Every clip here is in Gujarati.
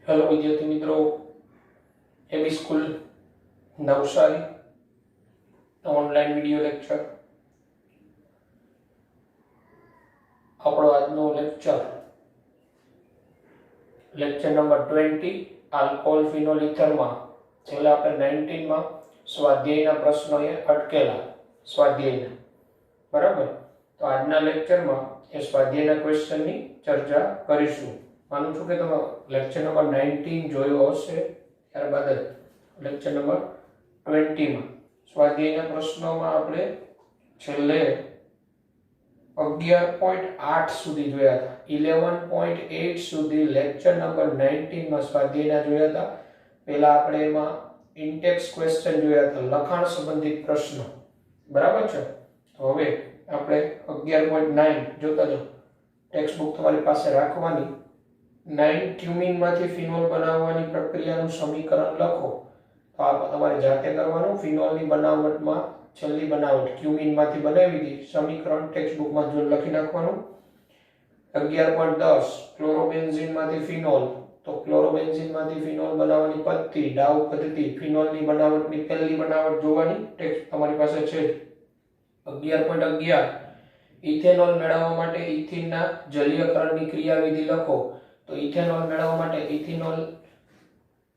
હેલો વિદ્યાર્થી મિત્રો, AB school Navsari online video lecture. આપણો આજનો લેક્ચર નંબર 20 આલ્કોહોલ ફિનોલ ઇથરમાં. છેલ્લા આપણે 19 માં સ્વાધ્યાયના પ્રશ્નોએ અટકેલા સ્વાધ્યાયના, બરાબર. તો આજના લેક્ચરમાં એ સ્વાધ્યાયના ક્વેશ્ચનની ચર્ચા કરીશું. માનું છું કે તમે લેક્ચર નંબર 19 જોયો હશે, ત્યારબાદ લેક્ચર નંબર 20 માં સ્વાધ્યાયના પ્રશ્નોમાં આપણે છેલ્લે 11.8 સુધી જોયા હતા. 11.8 સુધી લેક્ચર નંબર 19 માં સ્વાધ્યાયના જોયા હતા. પહેલા આપણે એમાં ઇન્ટેક્સ ક્વેશ્ચન જોયા હતા, લખાણ સંબંધિત પ્રશ્નો, બરાબર છે. તો હવે આપણે 11.9 જોતા જાઓ. ટેક્સ્ટ બુક તમારી પાસે રાખવાની. 9 ક્યુમિનમાંથી ફિનોલ બનાવવાની પ્રક્રિયાનું સમીકરણ લખો. તો આ તમારે જાતે કરવાનું. ફિનોલની બનાવટમાં છેલ્લી બનાવટ ક્યુમિનમાંથી બનાવી હતી. સમીકરણ ટેક્સ્ટ બુકમાં જો લખી નાખવાનું. 11.10 ક્લોરોબેન્ઝીનમાંથી ફિનોલ. તો ક્લોરોબેન્ઝીનમાંથી ફિનોલ બનાવવાની પદ્ધતિ, ડાઉ પદ્ધતિ. ફિનોલની બનાવટની પહેલી બનાવટ જોવાની. ટેક્સ્ટ તમારી પાસે છે. 11.11 ઇથેનોલ મેળવવા માટે ઇથિનના જલીયકરણની ક્રિયાવિધિ લખો. તો ઇથેનોલ મેળવવા માટે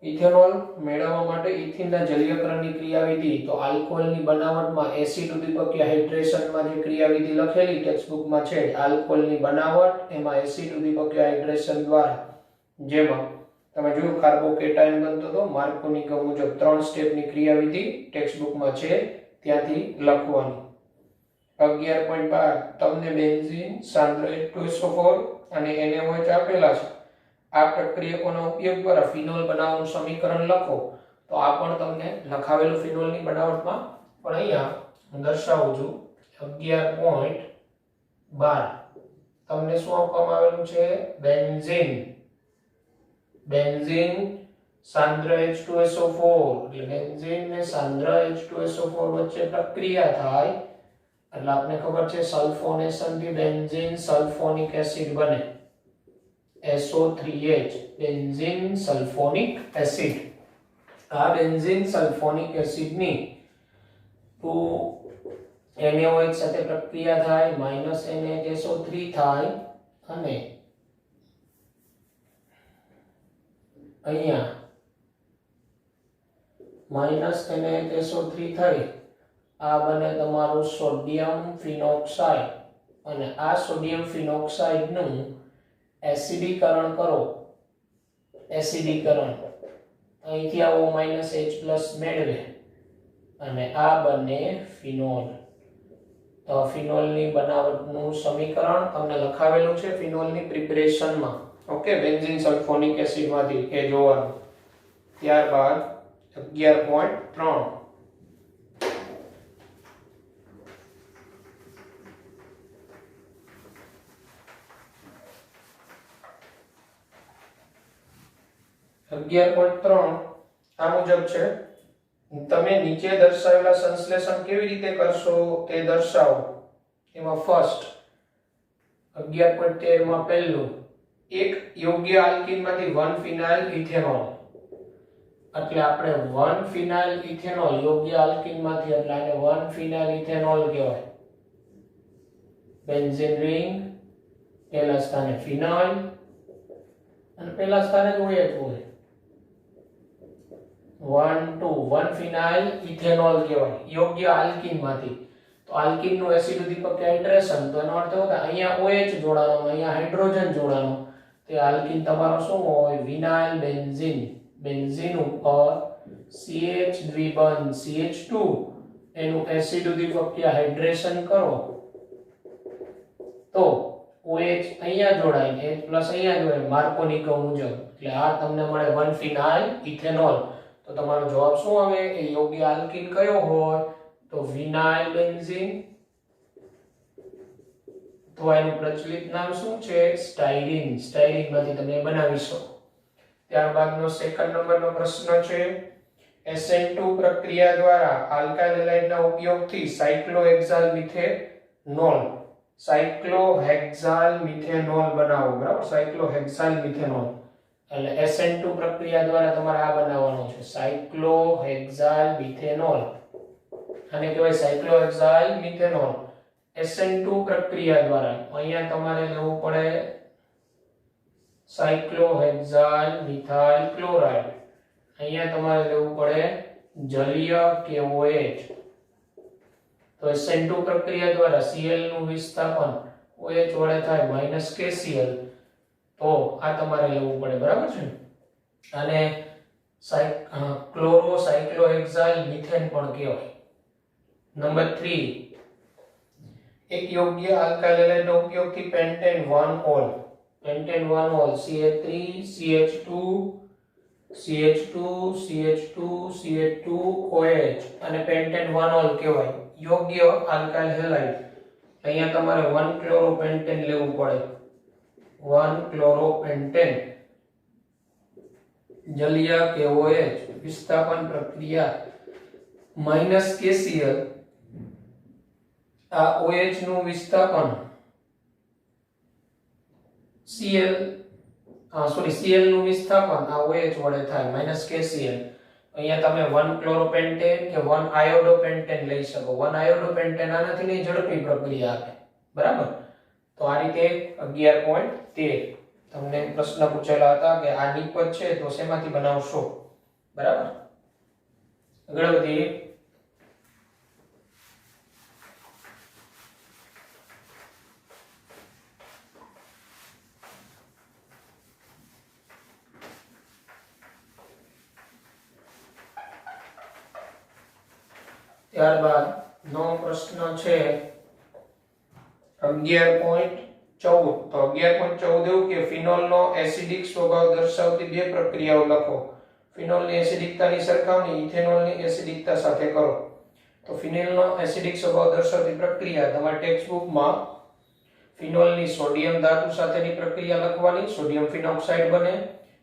ઇથેનોલ મેળવવા માટે ઇથિનના જલીયકરણની ક્રિયાવિધિ. તો આલ્કોહોલની બનાવટમાં એસિડ ઉદ્દીપકીય હાઇડ્રેશનમાં જે ક્રિયાવિધિ લખેલી ટેક્સ્ટ બુકમાં છે, આલ્કોહોલની બનાવટ એમાં એસિડ ઉદ્દીપકીય હાઇડ્રેશન દ્વારા, જેમાં તમે જોયું કાર્બોકેટાયન બનતો હતો માર્કોની મુજબ 3 સ્ટેપની ક્રિયાવિધિ ટેક્સ્ટ બુકમાં છે, ત્યાંથી લખવાની. 11.12 તમને બેન્ઝીન, સાંદ્ર H2SO4 અને NaOH આપેલા છે. આ પ્રક્રિયકોના ઉપયોગ દ્વારા ફિનોલ બનાવવાનું સમીકરણ લખો. તો આ પણ તમને લખાવેલું ફિનોલની બનાવટમાં, પણ અહીંયા દર્શાવું છું. 11.12 તમને શું આપવામાં આવેલું છે? બેન્ઝીન સાંદ્ર H2SO4. એટલે બેન્ઝીન ને સાંદ્ર H2SO4 વચ્ચે પ્રક્રિયા થાય એટલે આપને ખબર છે સલ્ફોનેશન થી બેન્ઝીન સલ્ફોનિક એસિડ બને, SO3H, બેન્ઝીન સલ્ફોનિક એસિડ. આ બેન્ઝીન સલ્ફોનિક એસિડ ની તો NaOH સાથે પ્રક્રિયા થાય, -NaHSO3 થાય અને અહીંયા -NaHSO3 થઈ આ બને તમારું સોડિયમ ફિનોક્સાઇડ. અને આ સોડિયમ ફિનોક્સાઇડ નું એસિડીકરણ કરો. એસિડીકરણ અહીંથી આવો -H+ મેળવે અને આ બને ફિનોલ. તો ફિનોલની બનાવટનું સમીકરણ તમને લખાવેલું છે ફિનોલની પ્રિપરેશનમાં. ઓકે, બેન્ઝીન સલ્ફોનિક એસિડમાંથી એ જોવાનું. ત્યારબાદ 11.3 આ મુજબ છે. તમે નીચે દર્શાવેલા સંશ્લેષણ કેવી રીતે કરશો તે દર્શાવો. એમાં ફર્સ્ટ 11.13 માં પહેલું, એક યોગ્ય આલ્કીનમાંથી 1 ફિનાઇલ ઇથેનોલ. એટલે આપણે 1 ફિનાઇલ ઇથેનોલ યોગ્ય આલ્કીનમાંથી, એટલે આને 1 ફિનાઇલ ઇથેનોલ કહેવાય. બેન્ઝીન રિંગ, પહેલા સ્થાને ફિનાઇલ અને પહેલા સ્થાને જ OH હોય. 1 ફિનાઇલ ઇથેનોલ કહેવાય યોગ્ય આલ્કીનમાંથી. તો આલ્કીનનું એસિડ ઉદ્દીપક હાઇડ્રેશન, તો એનો અર્થ એવો કે અહીંયા OH જોડાણો, અહીંયા હાઇડ્રોજન જોડાણો. તે આલ્કીન તમારો શું હોય? Vinyl benzene. બેન્ઝીન ઉપર CH દ્વિબંધ CH2 એનું એસિડ ઉદ્દીપકીય હાઇડ્રેશન કરો તો OH અહીંયા જોડાય, H+ અહીંયા જોડાય માર્કોની મુજબ. એટલે આ તમને મળે 1 ફિનાઇલ ઇથેનોલ. તો તમારો જવાબ શું આવે? એ યોગ્ય આલ્કીન કયો હોય? તો વિનાઇલ બેન્ઝીન. તો એનું પ્રચલિત નામ શું છે? સ્ટાયરીન. સ્ટાયરીનમાંથી તમે બનાવી શકો. ત્યારબાદનો સેકન્ડ નંબરનો પ્રશ્ન છે, SN2 પ્રક્રિયા દ્વારા આલ્કાઇલ હેલાઇડના ઉપયોગથી સાયક્લોહેક્સાલ મિથેનોલ બનાવો. બરાબર, સાયક્લોહેક્સાલ મિથેનોલ. એટલે SN2 પ્રક્રિયા દ્વારા તમારે આ બનાવવાનો છે સાયક્લોહેક્સાઇલ મિથેનોલ, આને કહેવાય સાયક્લોહેક્સાઇલ મિથેનોલ. SN2 પ્રક્રિયા દ્વારા અહીંયા તમારે લેવું પડે સાયક્લોહેક્સાઇલ મિથાઇલ ક્લોરાઇડ, અહીંયા તમારે લેવું પડે જલીય KOH. તો SN2 પ્રક્રિયા દ્વારા Cl નું વિસ્થાપન OH વડે થાય -KCl, તો આ તમારે લેવું પડે, બરાબર છે. અને ક્લોરો સાયક્લોહેક્સાઇલ મિથેન પણ કહેવાય. નંબર 3, એક યોગ્ય આલ્કાઇલ હેલાઇડનો ઉપયોગથી pentane 1 all CH3 CH2 CH2 CH2 CH2 OH અને પેન્ટેન 1 ઓલ કહેવાય. યોગ્ય આલ્કાઇલ હેલાઇડ અહીંયા તમારે 1 ક્લોરોપેન્ટેન લેવું પડે, 1 ક્લોરોપેન્ટેન જલીય KOH, વિસ્થાપન પ્રક્રિયા -KCl. આ OH નું વિસ્થાપન Cl નું વિસ્થાપન આ OH વડે થાય -KCl. અહીંયા તમે 1 ક્લોરોપેન્ટેન કે 1 આયોડોપેન્ટેન લઈ શકો. 1 આયોડોપેન્ટેન આનાથી નહીં ઝડપી પ્રક્રિયા આપે, બરાબર. તો આ રીતે 11.13 તમને પ્રશ્ન પૂછેલા હતા કે આ નિપજ છે તો શેમાંથી બનાવશો, બરાબર. આગળ વધીએ. ત્યારબાદ નો પ્રશ્ન છે 11.14. તો 11.14 એવું કે ફિનોલનો એસિડિક સ્વભાવ દર્શાવતી બે પ્રક્રિયાઓ લખો. ફિનોલની એસિડિકતાની સરખામણી ઇથેનોલની એસિડિકતા સાથે કરો. તો ફિનોલનો એસિડિક સ્વભાવ દર્શાવતી પ્રક્રિયા તમારા ટેક્સ્ટ બુકમાં ફિનોલની સોડિયમ ધાતુ સાથેની પ્રક્રિયા લખવાની, સોડિયમ ફિનોક્સાઇડ બને,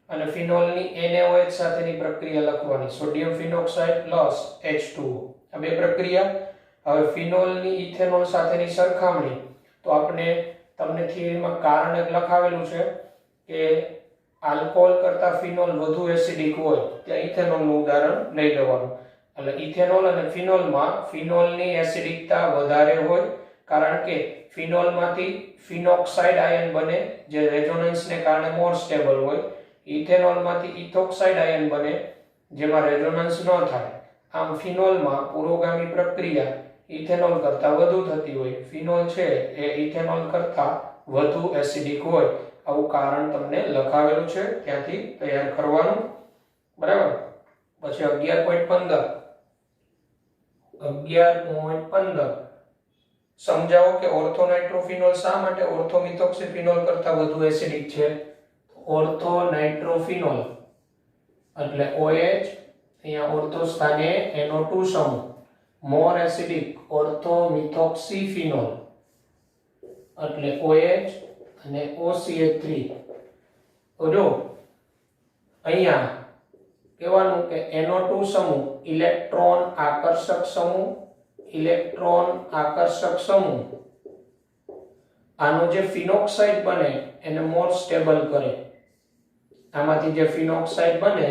અને ફિનોલની NaOH સાથેની પ્રક્રિયા લખવાની, સોડિયમ ફિનોક્સાઇડ પ્લસ H2O. આ બે પ્રક્રિયા. હવે ફિનોલની ઇથેનોલ સાથેની સરખામણી, તો આપણે તમને થિયરીમાં કારણ એક લખાવેલું છે કે આલ્કોહોલ કરતા ફિનોલ વધુ એસિડિક હોય ત્યાં ઇથેનોલનું ઉદાહરણ લઈ લેવાનું. એટલે ઇથેનોલ અને ફિનોલમાં ફિનોલની એસિડિકતા વધારે હોય, કારણ કે ફિનોલમાંથી ફિનોક્સાઇડ આયન બને જે રેઝોનન્સને કારણે મોર સ્ટેબલ હોય. ઇથેનોલમાંથી ઇથોક્સાઇડ આયન બને જેમાં રેઝોનન્સ ન થાય. આમ ફિનોલમાં પુરોગામી પ્રક્રિયા ઇથેનોલ કરતા વધુ થતી હોય. ફિનોલ છે એ ઇથેનોલ કરતા વધુ એસિડિક હોય. આવું કારણ તમને લખાવેલું છે, ત્યાંથી તૈયાર કરવાનું, બરાબર. પછી 11.15 સમજાવો કે ઓર્થોનાઇટ્રોફિનોલ શા માટે ઓર્થોમિથોક્સીફિનોલ કરતા વધુ એસિડિક છે. ઓર્થોનાઇટ્રોફિનોલ એટલે OH, અહીંયા ઓર્થો સ્થાને NO2 સમૂહ, મોર એસિડિક ઓર્થોમિથોક્સીફિનોલ એટલે OH અને OCH3. જો અહીંયા કહેવાનું કે NO2 સમૂહ ઇલેક્ટ્રોન આકર્ષક સમૂહ, આનો જે ફિનોક્સાઇડ બને એને મોર સ્ટેબલ કરે. આમાંથી જે ફિનોક્સાઇડ બને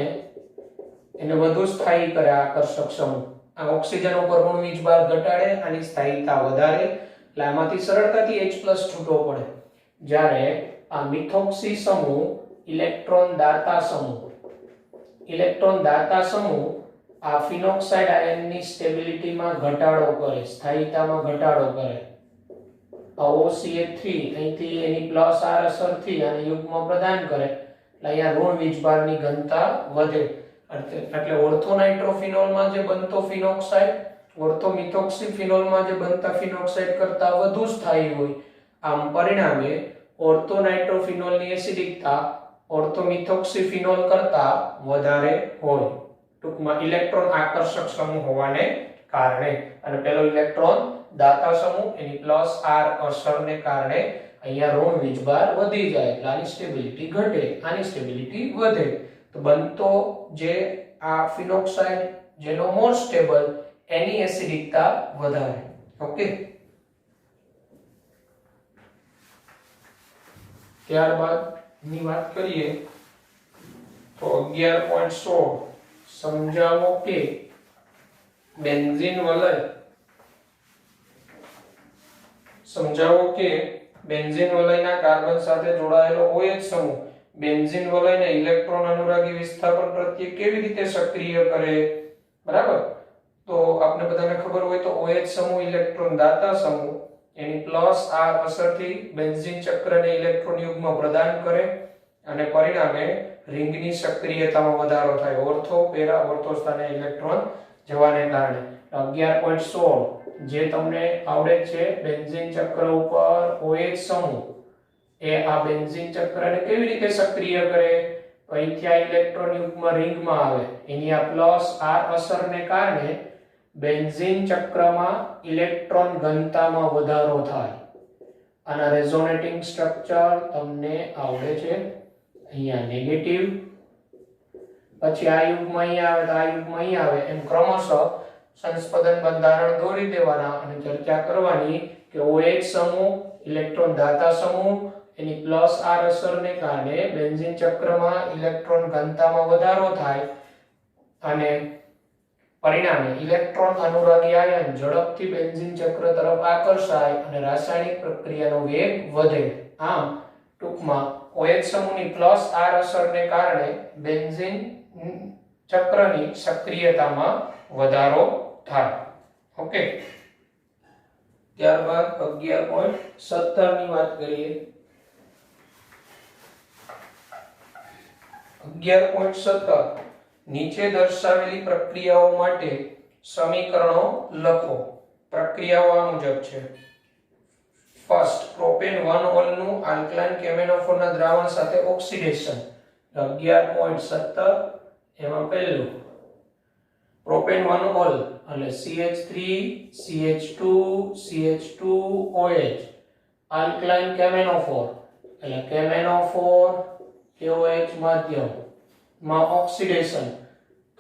એને વધુ સ્થાયી કરે આકર્ષક સમૂહ. આ ઓક્સિજન ઉપર ઋણ વીજભાર ઘટાડે, આની સ્થાયીતા વધારે, એટલે આમાંથી સરળતાથી H+ છૂટો પડે. જ્યારે આ મિથોક્સી સમૂહ ઇલેક્ટ્રોન દાતા સમૂહ આ ફિનોક્સાઇડ આયનની સ્ટેબિલિટીમાં ઘટાડો કરે, સ્થાયીતામાં ઘટાડો કરે. આ OCH3 અહીંથી એની પ્લસ R અસરથી આને યુગ્મ પ્રદાન કરે, એટલે અહીંયા ઋણ વીજભારની ઘનતા વધે. એટલે ઓર્થોનાઇટ્રોફિનોલમાં જે બનતો ફિનોક્સાઇડ ઓર્થોમિથોક્સીફિનોલમાં જે બનતા ફિનોક્સાઇડ કરતા વધુ સ્થાયી હોય. આમ પરિણામે ઓર્થોનાઇટ્રોફિનોલની એસિડિકતા ઓર્થોમિથોક્સીફિનોલ કરતા વધારે હોય. ટૂંકમાં ઇલેક્ટ્રોન આકર્ષક સમૂહ હોવાને કારણે. અને પેલો ઇલેક્ટ્રોન દાતા સમૂહ એની પ્લસ R અસરને કારણે અહીંયા ઋણ વીજભાર વધી જાય, એટલે આની સ્ટેબિલિટી ઘટે, આની સ્ટેબિલિટી વધે. તો બનતો જે આ ફિનોક્સાઇડ જેનો મોર સ્ટેબલ એની એસિડિકતા વધારે. ઓકે. ત્યારબાદ ની વાત કરીએ તો 11.16 સમજાવો કે બેન્ઝીન વલય વલયના કાર્બન સાથે જોડાયેલો OH સમૂહ બેન્ઝીન વલયને ઇલેક્ટ્રોન અનુરાગી વિસ્થાપન પ્રત્યે કેવી રીતે સક્રિય કરે, બરાબર. તો આપણે બધાને ખબર હોય તો OH સમૂહ ઇલેક્ટ્રોન દાતા સમૂહ એની પ્લસ R અસરથી બેન્ઝીન ચક્રને ઇલેક્ટ્રોન યુગ્મ પ્રદાન કરે અને પરિણામે રિંગની સક્રિયતામાં વધારો થાય. ઓર્થો પેરા ઓર્થો સ્થાને ઇલેક્ટ્રોન જવાને કારણે 11.16 જે તમને આવડે છે બેન્ઝીન ચક્ર ઉપર OH સમૂહ એ આ બેન્ઝીન ચક્રને કેવી રીતે સક્રિય કરે, તો અહીંથી આ ઇલેક્ટ્રોન યુગ્મ રિંગમાં આવે, એની આ પ્લસ R અસરને કારણે બેન્ઝીન ચક્રમાં ઇલેક્ટ્રોન ઘનતામાં વધારો થાય. આના રેઝોનેટિંગ સ્ટ્રક્ચર તમને આવડે છે, અહીંયા નેગેટિવ, પછી આ યુગ્મ અહીંયા આવે તો આ યુગ્મ અહીંયા આવે, એમ ક્રમશઃ સંસ્પંદન બંધારણ દોરી દેવાના અને ચર્ચા કરવાની કે OH સમૂહ ઇલેક્ટ્રોન દાતા સમૂહ એની પ્લસ R અસરને કારણે બેન્ઝીન ચક્રમાં ઇલેક્ટ્રોન ઘનતામાં વધારો થાય અને પરિણામે ઇલેક્ટ્રોન અનુરાગી આયન ઝડપથી બેન્ઝીન ચક્ર તરફ આકર્ષાય અને રાસાયણિક પ્રક્રિયાનો વેગ વધે. આમ ટૂંકમાં OH સમૂહની પ્લસ R અસરને કારણે બેન્ઝીન ચક્રની સક્રિયતામાં વધારો થાય. ઓકે, ત્યારબાદ 11.17 ની વાત કરીએ. 11.17 નીચે દર્શાવેલી પ્રક્રિયાઓ માટે સમીકરણો લખો. પ્રક્રિયાઓ આ મુજબ છે. ફર્સ્ટ, પ્રોપેન 1 ઓલ નું આલ્કલાઇન કેમેનોફોરના દ્રાવણ સાથે ઓક્સિડેશન. 11.17 એમાં પહેલું પ્રોપેન 1 ઓલ એટલે CH3 CH2 CH2OH આલ્કલાઇન કેમેનોફોર એટલે કેમેનોફોર KOH માધ્યમ માં ઓક્સિડેશન.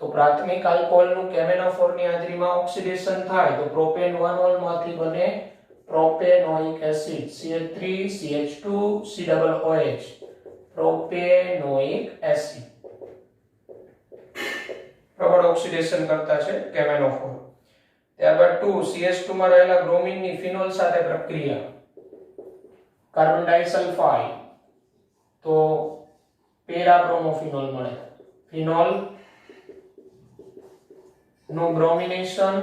તો પ્રાથમિક આલ્કોહોલનું કેમેનોફોરની હાજરીમાં ઓક્સિડેશન થાય તો પ્રોપેન 1 ઓલ માંથી બને propanoic acid CH3 CH2 COOH propanoic acid. પ્રબળ ઓક્સિડેશન કરતા છે કેમેનોફોર. ત્યારબાદ 2 CH2 માં રહેલા બ્રોમિનની ફિનોલ સાથે પ્રક્રિયા. કાર્બન ડાઇસલ્ફાઇડ તો પેરા બ્રોમોફિનોલ મળે. ફિનોલ નું બ્રોમિનેશન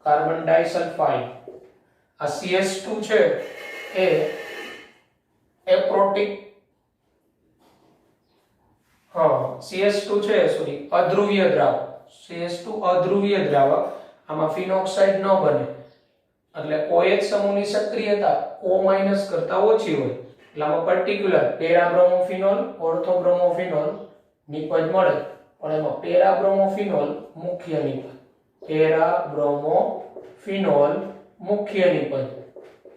કાર્બન ડાઇસલ્ફાઇડ. આ CH2 છે એ એપ્રોટિક CH2 છે અધ્રુવીય દ્રાવક. CH2 અધ્રુવીય દ્રાવક. આમાં ફિનોક્સાઇડ ન બને એટલે OH સમૂહની સક્રિયતા O- કરતા ઓછી હોય એટલે આમાં પર્ટિક્યુલર પેરાબ્રોમોફિનોલ ઓર્થોબ્રોમોફિનોલ નિપજ મળે પણ એમાં પેરાબ્રોમોફિનોલ મુખ્ય નિપજ. પેરાબ્રોમોફિનોલ મુખ્ય નિપજ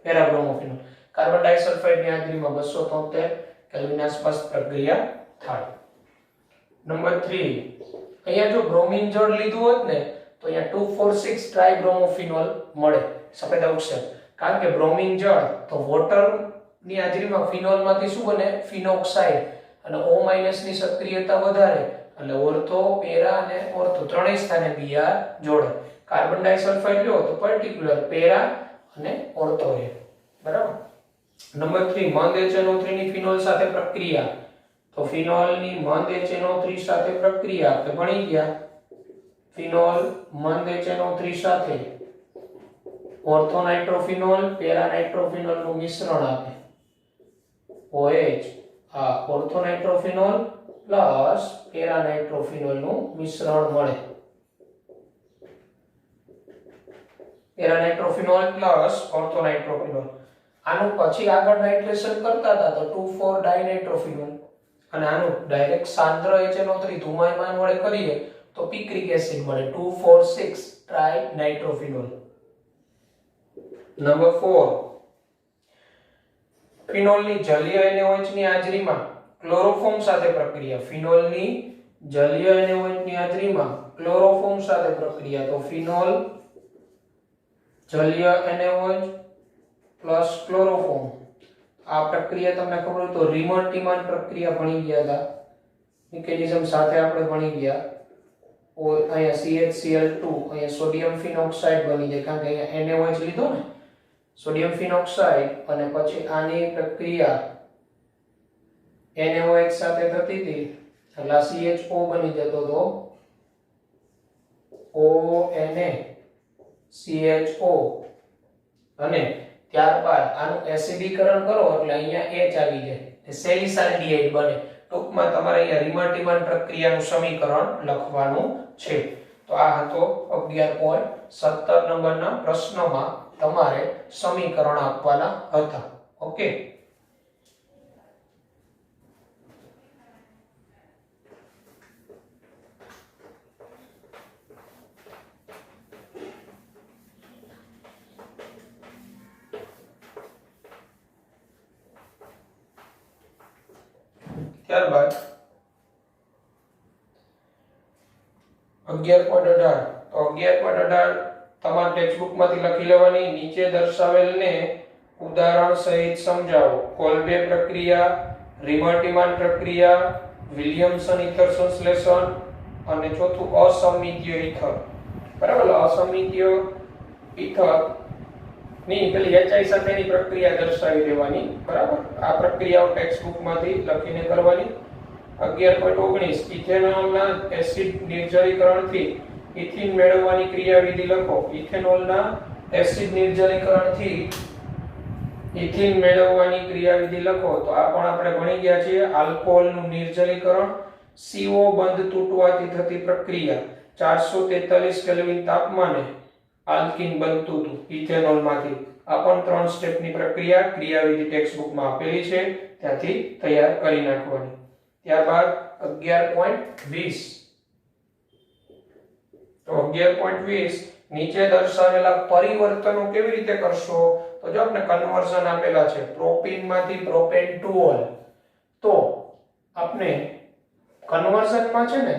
પેરાબ્રોમોફિનોલ. કાર્બન ડાઇસલ્ફાઇડ ની હાજરીમાં 273 કેલ્વિન આસપાસ પ્રક્રિયા થાય. નંબર 3, અહીંયા જો બ્રોમિન જળ લીધું હોત ને તો અહીંયા 2,4,6 ટ્રાઇબ્રોમોફિનોલ મળે સફેદ અક્ષર. કારણ કે બ્રોમિન જળ તો વોટર ની હાજરીમાં ફિનોલ માંથી શું બને ફિનોક્સાઇડ અને O- ની સક્રિયતા વધારે એટલે ઓર્થો પેરા અને ઓર્થો ત્રણેય સ્થાને Br જોડે. કાર્બન ડાઇસલ્ફાઇડ લો તો પર્ટિક્યુલર પેરા અને ઓર્થો રહે, બરાબર. નંબર 3, મંદ HNO3 ની ફિનોલ સાથે પ્રક્રિયા. તો ફિનોલ ની મંદ HNO3 સાથે પ્રક્રિયા આપણે ભણી ગયા. ફિનોલ મંદ HNO3 સાથે ઓર્થો નાઇટ્રોફિનોલ પેરા નાઇટ્રોફિનોલ નું મિશ્રણ આપે. OH આ ortho nitrophenol plus para nitrophenol નું મિશ્રણ મળે. Para nitrophenol plus ortho nitrophenol. આનું પછી આગળ નાઇટ્રેશન કરતા હતા તો 2,4 ડાઇનાઇટ્રોફિનોલ અને આનું ડાયરેક્ટ સાંદ્ર HNO3 ધુમાયમાન વડે કરીએ તો પિક્રિક એસિડ મળે 2,4,6 ટ્રાઇનાઇટ્રોફિનોલ. નંબર 4, ફિનોલની જલીય NaOH ની હાજરીમાં ક્લોરોફોર્મ સાથે પ્રક્રિયા. ફિનોલની જલીય NaOH ની હાજરીમાં ક્લોરોફોર્મ સાથે પ્રક્રિયા. તો ફિનોલ જલીય NaOH પ્લસ ક્લોરોફોર્મ. આ પ્રક્રિયા તમને ખબર હોય તો રીમન ટીમાન પ્રક્રિયા ભણી ગયા હતા. મિકેનિઝમ સાથે આપણે ભણી ગયા અહીંયા CHCl2 અહીંયા સોડિયમ ફિનોક્સાઇડ બની જાય કારણ કે અહીંયા NaOH લીધો ને સોડિયમ ફિનોક્સાઇડ અને પછી આની પ્રક્રિયા NaOH સાથે થતી હતી એટલે CHO બની જતો તો ONa CHO અને ત્યારબાદ આનું એસિડીકરણ કરો એટલે અહીંયા H આવી જાય સેલિસાલ્ડિહાઇડ બને ટૂંકમાં તમારે અહીંયા રીમર-ટીમર પ્રક્રિયાનું સમીકરણ લખવાનું છે તો આ હતો 11.17 નંબરના પ્રશ્નમાં તમારે સમીકરણ આપવાના હતા ઓકે ત્યારબાદ 11.18 તો 11.18 તમારા ટેક્સ્ટબુક માંથી લખી લેવાની નીચે દર્શાવેલને ઉદાહરણ સહિત સમજાવો કોલ્બે પ્રક્રિયા રીમર-ટીમર પ્રક્રિયા વિલિયમસન ઈથર સંશ્લેષણ અને ચોથું અસમિતીય ઈથર બરાબર અસમિતીય ઈથર ની પેલી HI સાથેની પ્રક્રિયા દર્શાવી દેવાની બરાબર આ પ્રક્રિયાઓ ટેક્સ્ટબુક માંથી લખીને કરવાની 11.19 ઇથેનોલના એસિડ નિર્જલીકરણથી ઇથિન મેળવવાની ક્રિયાવિધિ લખો ઇથેનોલના એસિડ નિર્જલીકરણથી ઇથિન મેળવવાની ક્રિયાવિધિ લખો તો આ પણ આપણે ભણી ગયા છીએ આલ્કોહોલનું નિર્જલીકરણ CO બંધ તૂટવાથી થતી પ્રક્રિયા 443 કેલ્વિન તાપમાને આલ્કીન બનતું હતું ઇથેનોલમાંથી આ પણ 3 સ્ટેપની પ્રક્રિયા ક્રિયાવિધિ ટેક્સ્ટબુકમાં આપેલી છે ત્યાંથી તૈયાર કરી નાખવાની ત્યારબાદ 11.20 તો 11.20 નીચે દર્શાવેલા પરિવર્તનો કેવી રીતે કરશો તો જો આપણે કન્વર્ઝન આપેલા છે પ્રોપીનમાંથી પ્રોપેન ટુ ઓલ તો આપણે કન્વર્ઝનમાં છે ને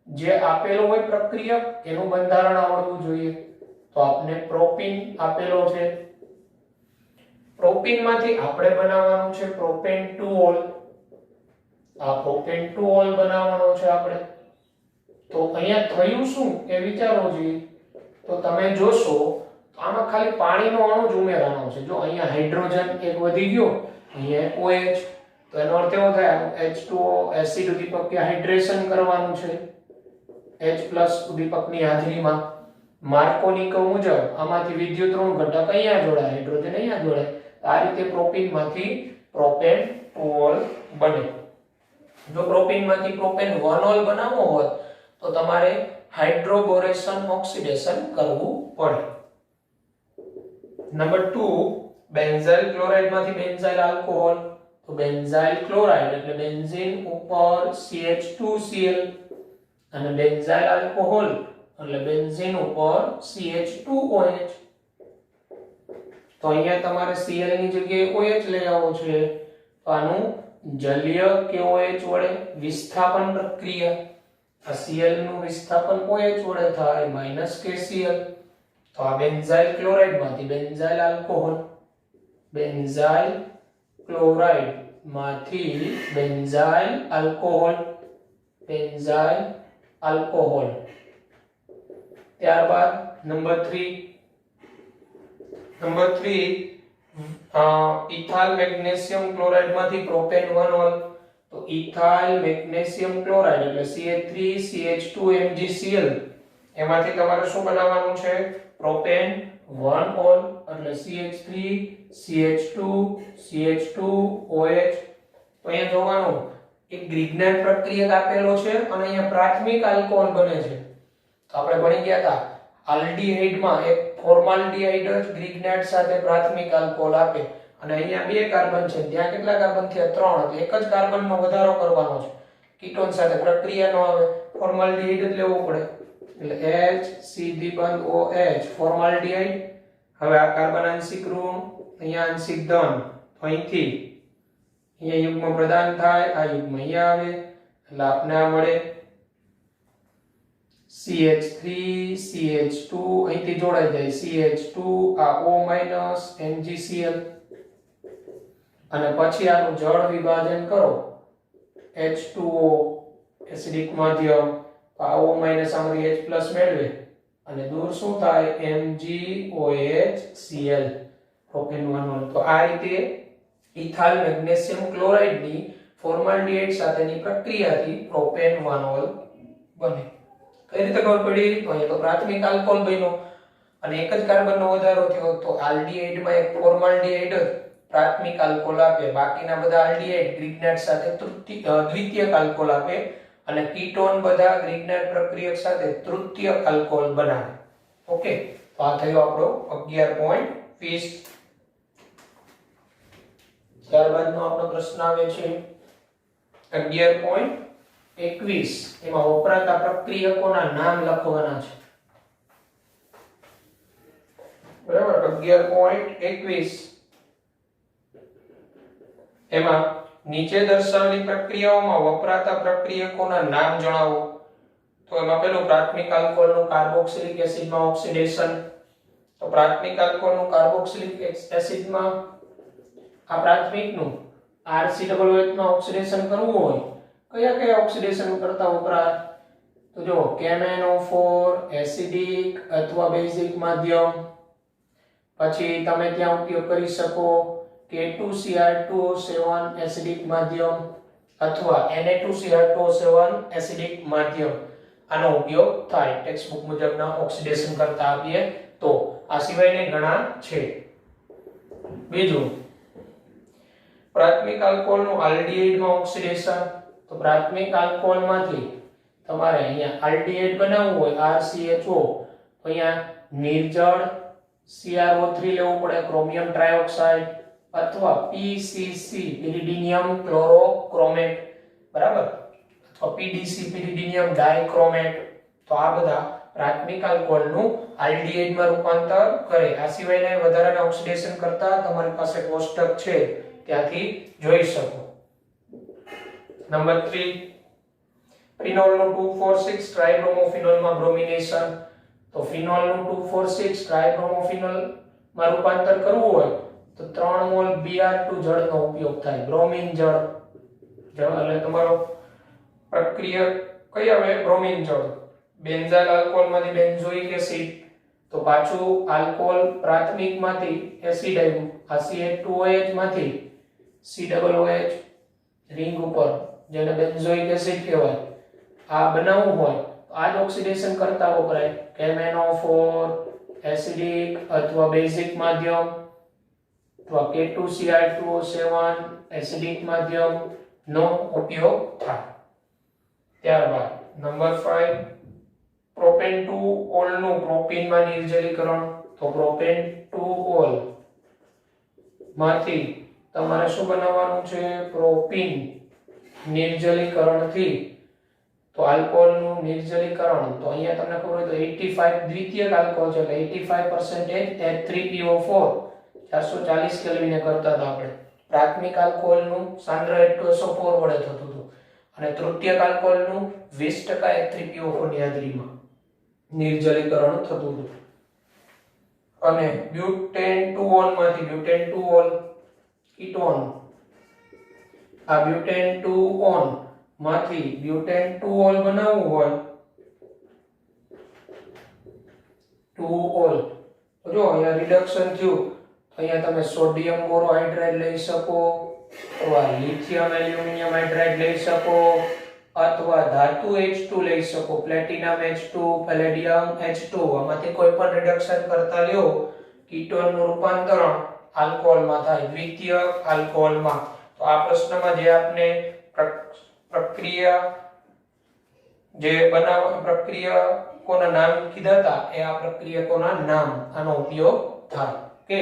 જે આપેલો હોય પ્રક્રિયા એનું બંધારણ આવડવું જોઈએ તો આપણે પ્રોપીન આપેલો છે પ્રોપીનમાંથી આપણે બનાવવાનું છે પ્રોપેન ટુ ઓલ આ પ્રોપેન ટુ ઓલ બનાવવાનો છે આપણે તો અહીંયા થયું શું એ વિચારો જોઈએ તો તમે જોશો તો આમાં ખાલી પાણીનો અણુ જ ઉમેરવાનો છે જો અહીંયા હાઇડ્રોજન એક વધી ગયો અહીંયા OH તો એનો અર્થ એવો થાય H2O એસિડ ઉદ્દીપક હાઇડ્રેશન કરવાનું છે H+ ઉદ્દીપકની હાજરીમાં માર્કોનિકો મુજબ આમાંથી વિદ્યુત ઋણ ઘટક અહીંયા જોડાય હાઇડ્રોજન અહીંયા જોડાય આ રીતે પ્રોપીનમાંથી પ્રોપેન ટુ ઓલ બને જો પ્રોપીનમાંથી પ્રોપેન 1 ઓલ બનાવવો હોય તો તમારે હાઇડ્રોબોરેશન ઓક્સિડેશન કરવું પડે નંબર 2 બેન્ઝાઇલ ક્લોરાઇડમાંથી બેન્ઝાઇલ આલ્કોહોલ તો બેન્ઝાઇલ ક્લોરાઇડ એટલે બેન્ઝીન ઉપર CH2Cl અને બેન્ઝાઇલ આલ્કોહોલ એટલે બેન્ઝીન ઉપર CH2OH તો અહીંયા તમારે Cl ની જગ્યાએ OH લઈ આવવો છે તો આનું જલીય KOH વડે વિસ્થાપન પ્રક્રિયા આ Cl નું વિસ્થાપન OH વડે થાય -KCl તો આ બેન્ઝાઇલ ક્લોરાઇડ માંથી બેન્ઝાઇલ આલ્કોહોલ બેન્ઝાઇલ ક્લોરાઇડ માંથી બેન્ઝાઇલ આલ્કોહોલ ત્યારબાદ નંબર 3 ઇથાઇલ મેગ્નેશિયમ ક્લોરાઇડ માંથી પ્રોપેન 1 ઓલ તો ઇથાઇલ મેગ્નેશિયમ ક્લોરાઇડ એટલે CH3CH2MgCl એમાંથી તમારે શું બનાવવાનું છે પ્રોપેન 1 ઓલ એટલે CH3CH2CH2OH તો અહીંયા જોવાનું એક ગ્રિગ્નાઇટ પ્રક્રિયક આપેલો છે અને અહીંયા પ્રાથમિક આલ્કોહોલ બને છે તો આપણે ભણી ગયા હતા આલ્ડીહાઇડમાં એક ફોર્માલ્ડીહાઇડ જ ગ્રિગ્નાઇટ સાથે પ્રાથમિક આલ્કોહોલ આપે અને અહીંયા બે કાર્બન છે ત્યાં કેટલા કાર્બન થયા 3 એટલે એક જ કાર્બનનો વધારો કરવાનો છે કીટોન સાથે પ્રક્રિયા ન આવે ફોર્માલ્ડીહાઇડ જ લેવું પડે એટલે H સીધી બંધ OH ફોર્માલ્ડીહાઇડ હવે આ કાર્બન આંશિક ઋણ અહીંયા આંશિક ધન તો અહીંથી અહીંયા યુગ્મ પ્રદાન થાય આ યુગ્મ અહીંયા આવે એટલે આપને આ મળે CH3 CH2 અહીંથી જોડાઈ જાય CH2 આ O- MgCl અને પછી આનું જળ વિભાજન કરો H2O એસિડિક માધ્યમ, તો આ O માઈનસ આમાંથી H પ્લસ મેળવે અને દૂર શું થાય MgOHCl પ્રોપેનોલ. તો આ રીતે ઇથાઇલ મેગ્નેશિયમ ક્લોરાઇડ ની ફોર્માલ્ડિહાઇડ સાથેની પ્રક્રિયાથી પ્રોપેનોલ બને. કઈ રીતે ખબર પડી? તો અહીંયા તો પ્રાથમિક આલ્કોહોલ બન્યો અને એક જ કાર્બનનો વધારો થયો, તો આલ્ડિહાઇડમાં એક ફોર્માલ્ડિહાઇડ પ્રાથમિક આલ્કોહોલ આપે, બાકીના બધા આલ્ડિહાઇડ ગ્રીગનાઇટ સાથે દ્વિતીયક આલ્કોહોલ આપે અને કીટોન બધા ગ્રીગનાઇટ પ્રક્રિયક સાથે તૃતીયક આલ્કોહોલ બનાવે. ઓકે, તો આ થયો આપણો 11.20. ત્યારબાદનો આપણો પ્રશ્ન આવે છે 11.21. એમાં વપરાતા પ્રક્રિયકોના નામ લખવાના છે. બરાબર, 11.21 એમાં નીચે દર્શાવેલી પ્રક્રિયાઓમાં વપરાતા પ્રક્રિયકોના નામ જણાવો. તો એમાં પેલું પ્રાથમિક આલ્કોહોલનું કાર્બોક્સિલિક એસિડમાં ઓક્સિડેશન. તો પ્રાથમિક આલ્કોહોલનું કાર્બોક્સિલિક એસિડમાં આ પ્રાથમિકનું RCOH માં ઓક્સિડેશન કરવું હોય, કયા કયા ઓક્સિડેશન કરતા વપરાય? તો જો KMnO4 એસિડિક અથવા બેઝિક માધ્યમ, પછી તમે ત્યાં ઉપયોગ કરી શકો K2Cr2O7 એસિડિક માધ્યમ અથવા Na2Cr2O7 એસિડિક માધ્યમ. આનો ઉપયોગ થાય ટેક્સ્ટ બુક મુજબના ઓક્સિડેશન કરતા આપીએ તો. આ સિવાયને ઘણા છે. બીજું, પ્રાથમિક આલ્કોહોલનું આલ્ડિહાઇડમાં ઓક્સિડેશન. તો પ્રાથમિક આલ્કોહોલમાંથી તમારે અહીંયા આલ્ડિહાઇડ બનાવવું હોય RCHO, તો અહીંયા નિર્જળ CrO3 લેવું પડે, ક્રોમિયમ ટ્રાયોક્સાઇડ, અથવા PCC પેરિડિનિયમ ક્લોરોક્રોમેટ, બરાબર, અથવા PDC પેરિડિનિયમ ડાઇક્રોમેટ. તો આ બધા પ્રાથમિક આલ્કોહોલનું આલ્ડિહાઇડમાં રૂપાંતર કરે. આ સિવાયના વધારાના ઓક્સિડેશન કરતા તમારી પાસે કોષ્ટક છે, ત્યાંથી જોઈ શકો. નંબર 3, ફિનોલનું 2,4,6 ટ્રાઇબ્રોમોફિનોલમાં બ્રોમિનેશન. તો ફિનોલનું 2,4,6 ટ્રાઇબ્રોમોફિનોલ માં રૂપાંતર કરવું હોય તો 3 મોલ Br2 જળનો ઉપયોગ થાય. બ્રોમિન જળ એટલે તમારો પ્રક્રિયા કઈ આવે? બ્રોમિન જળ. બેન્ઝાઇલ આલ્કોહોલમાંથી બેન્ઝોઇક એસિડ. તો પાછું આલ્કોહોલ પ્રાથમિકમાંથી એસિડ આવ્યું, આ CH2OH માંથી COOH રિંગ ઉપર, જેને બેન્ઝોઇક એસિડ કહેવાય, આ બનાવવું હોય તો આ જ ઓક્સિડેશન કરતા વપરાય. KMnO4 એસિડિક અથવા બેઝિક માધ્યમ અથવા K2Cr2O7 એસિડિક માધ્યમ નો ઉપયોગ થાય. ત્યારબાદ નંબર 5, પ્રોપેન-2-ઓલ નું પ્રોપીનમાં નિર્જલીકરણ. તો પ્રોપેન-2-ઓલ માંથી તમારે શું બનાવવાનું છે? પ્રોપીન નિર્જલીકરણથી. તો આલ્કોહોલનું નિર્જલીકરણ, તો અહીંયા તમને ખબર હોય તો 85 દ્વિતીયક આલ્કોહોલ છે એટલે 85% H3PO4 440 કેલ્વિને કરતા હતા આપણે. પ્રાથમિક આલ્કોહોલનું સાંદ્ર H2SO4 વડે થતું હતું અને તૃતીયક આલ્કોહોલનું 20% H3PO4 ની હાજરીમાં નિર્જલીકરણ થતું હતું. અને બ્યુટેન-2-ઓન માંથી બ્યુટેન-2-ઓલ કીટોન, આ બ્યુટેન-2-ઓન માંથી બ્યુટેન-2-ઓલ બનાવવું હોય 2-ઓલ, તો જો અહીંયા રિડક્શન થયું, અહીંયા તમે સોડિયમ બોરોહાઇડ્રાઇડ લઈ શકો અથવા લિથિયમ એલ્યુમિનિયમ હાઇડ્રાઇડ લઈ શકો અથવા ધાતુ H2 લઈ શકો, પ્લેટિનમ H2, પેલેડિયમ H2. આમાંથી કોઈ પણ રિડક્શન કરતા લ્યો, કીટોનનું રૂપાંતરણ આલ્કોહોલમાં થાય, દ્વિતીયક આલ્કોહોલમાં. તો આ પ્રશ્નમાં જે આપને પ્રક્રિયા જે પ્રક્રિયકોના નામ કીધા હતા એ આ પ્રક્રિયકોના નામ, આનો ઉપયોગ થાય. ઓકે.